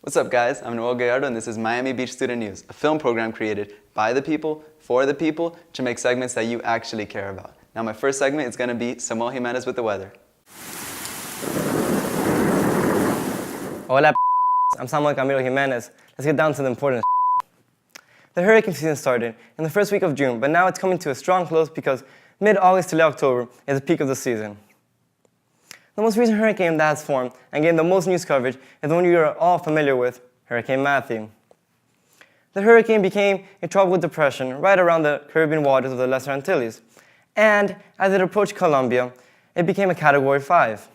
What's up, guys? I'm Noel Gallardo, and this is Miami Beach Student News, a film program created by the people, for the people, to make segments that you actually care about. Now, my first segment is going to be Samuel Jimenez with the weather. Hola, I'm Samuel Camilo Jimenez. Let's get down to the important. The hurricane season started in the first week of June, but now it's coming to a strong close because mid-August to late October is the peak of the season. The most recent hurricane that has formed and gained the most news coverage is the one you are all familiar with, Hurricane Matthew. The hurricane became a tropical depression right around the Caribbean waters of the Lesser Antilles, and as it approached Colombia, it became a Category 5.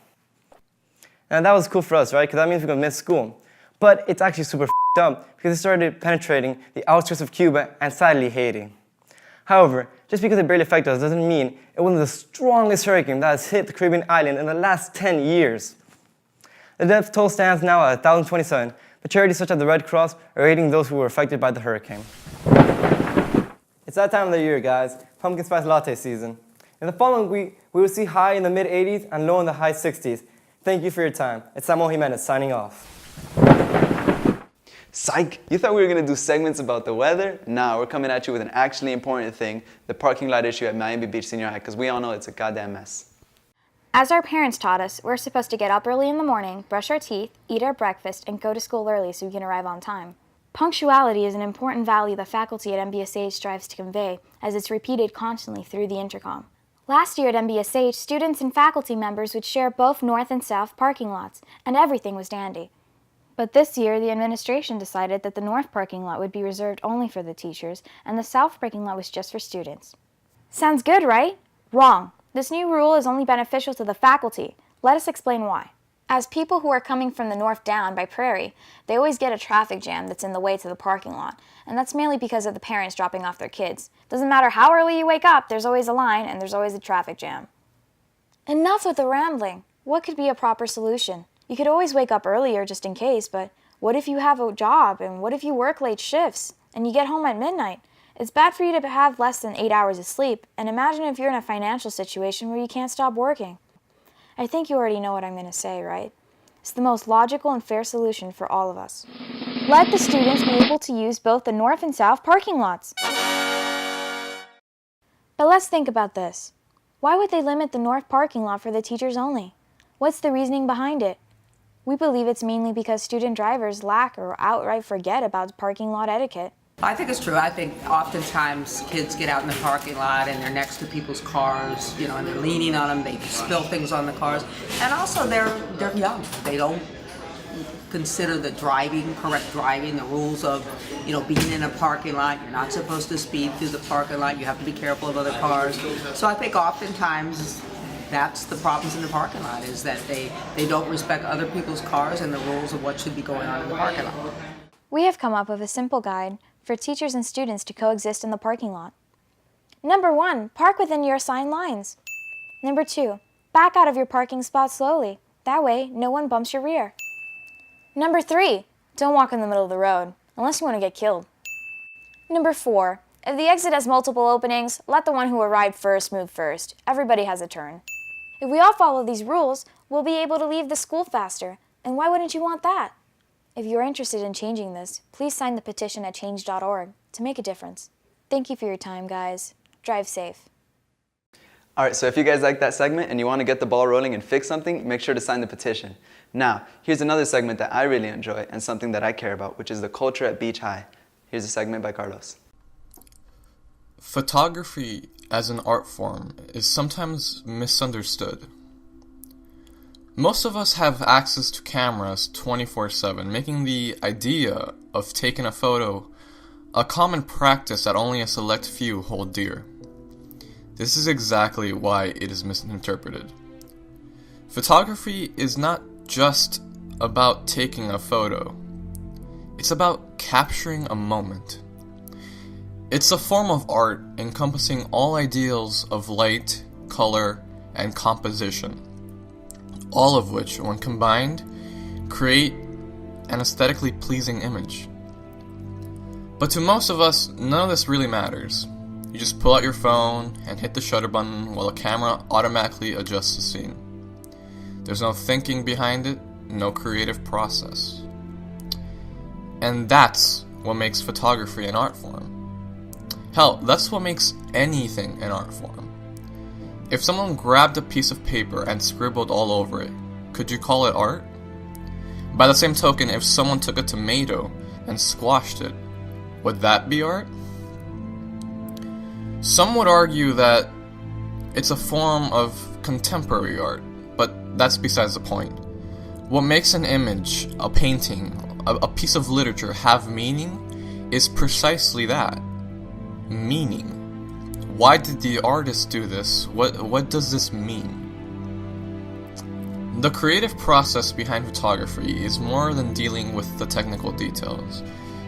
Now that was cool for us, right? Because that means we could miss school. But it's actually super f***ed up because it started penetrating the outskirts of Cuba and sadly Haiti. However, just because it barely affected us doesn't mean it wasn't the strongest hurricane that has hit the Caribbean island in the last 10 years. The death toll stands now at 1,027, but charities such as the Red Cross are aiding those who were affected by the hurricane. It's that time of the year, guys, pumpkin spice latte season. In the following week, we will see high in the mid-80s and low in the high 60s. Thank you for your time. It's Samuel Jimenez signing off. Psych! You thought we were going to do segments about the weather? Nah, we're coming at you with an actually important thing, the parking lot issue at Miami Beach Senior High, because we all know it's a goddamn mess. As our parents taught us, we're supposed to get up early in the morning, brush our teeth, eat our breakfast, and go to school early so we can arrive on time. Punctuality is an important value the faculty at Mbsn strives to convey, as it's repeated constantly through the intercom. Last year at Mbsn, students and faculty members would share both north and south parking lots, and everything was dandy. But this year, the administration decided that the north parking lot would be reserved only for the teachers, and the south parking lot was just for students. Sounds good, right? Wrong. This new rule is only beneficial to the faculty. Let us explain why. As people who are coming from the north down by Prairie, they always get a traffic jam that's in the way to the parking lot, and that's mainly because of the parents dropping off their kids. Doesn't matter how early you wake up, there's always a line and there's always a traffic jam. Enough with the rambling. What could be a proper solution? You could always wake up earlier just in case, but what if you have a job, and what if you work late shifts, and you get home at midnight? It's bad for you to have less than 8 hours of sleep, and imagine if you're in a financial situation where you can't stop working. I think you already know what I'm going to say, right? It's the most logical and fair solution for all of us. Let the students be able to use both the north and south parking lots. But let's think about this. Why would they limit the north parking lot for the teachers only? What's the reasoning behind it? We believe it's mainly because student drivers lack or outright forget about parking lot etiquette. I think it's true. I think oftentimes kids get out in the parking lot and they're next to people's cars, and they're leaning on them, they spill things on the cars. And also they're young. They don't consider the correct driving, the rules of, being in a parking lot. You're not supposed to speed through the parking lot. You have to be careful of other cars. So I think oftentimes that's the problems in the parking lot, is that they don't respect other people's cars and the rules of what should be going on in the parking lot. We have come up with a simple guide for teachers and students to coexist in the parking lot. Number 1, park within your assigned lines. Number 2, back out of your parking spot slowly. That way, no one bumps your rear. Number 3, don't walk in the middle of the road, unless you want to get killed. Number 4, if the exit has multiple openings, let the one who arrived first move first. Everybody has a turn. If we all follow these rules, we'll be able to leave the school faster. And why wouldn't you want that? If you're interested in changing this, please sign the petition at change.org to make a difference. Thank you for your time, guys. Drive safe. Alright, so if you guys like that segment and you want to get the ball rolling and fix something, make sure to sign the petition. Now, here's another segment that I really enjoy and something that I care about, which is the culture at Beach High. Here's a segment by Carlos. Photography as an art form is sometimes misunderstood. Most of us have access to cameras 24/7, making the idea of taking a photo a common practice that only a select few hold dear. This is exactly why it is misinterpreted. Photography is not just about taking a photo. It's about capturing a moment. It's a form of art encompassing all ideals of light, color, and composition, all of which, when combined, create an aesthetically pleasing image. But to most of us, none of this really matters. You just pull out your phone and hit the shutter button while a camera automatically adjusts the scene. There's no thinking behind it, no creative process. And that's what makes photography an art form. Hell, that's what makes anything an art form. If someone grabbed a piece of paper and scribbled all over it, could you call it art? By the same token, if someone took a tomato and squashed it, would that be art? Some would argue that it's a form of contemporary art, but that's besides the point. What makes an image, a painting, a piece of literature have meaning is precisely that. Meaning. Why did the artist do this? What does this mean? The creative process behind photography is more than dealing with the technical details.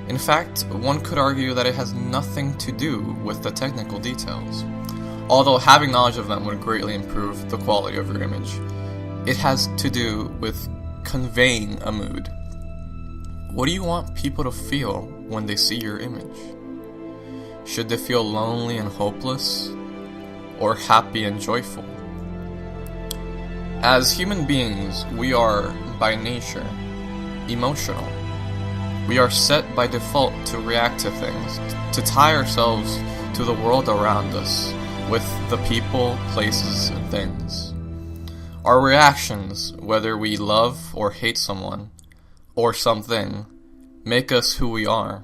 In fact, one could argue that it has nothing to do with the technical details. Although having knowledge of them would greatly improve the quality of your image, it has to do with conveying a mood. What do you want people to feel when they see your image? Should they feel lonely and hopeless, or happy and joyful? As human beings, we are, by nature, emotional. We are set by default to react to things, to tie ourselves to the world around us with the people, places, and things. Our reactions, whether we love or hate someone, or something, make us who we are.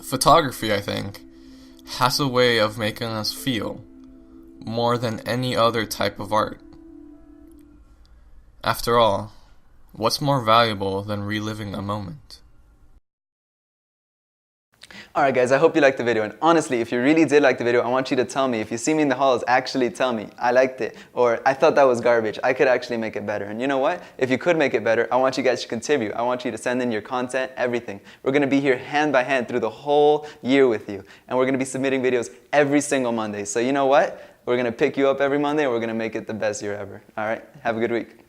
Photography, I think, has a way of making us feel more than any other type of art. After all, what's more valuable than reliving a moment? Alright guys, I hope you liked the video, and honestly, if you really did like the video, I want you to tell me. If you see me in the halls, actually tell me, I liked it, or I thought that was garbage, I could actually make it better. And you know what? If you could make it better, I want you guys to contribute. I want you to send in your content, everything. We're going to be here hand by hand through the whole year with you, and we're going to be submitting videos every single Monday. So you know what? We're going to pick you up every Monday, and we're going to make it the best year ever. Alright, have a good week.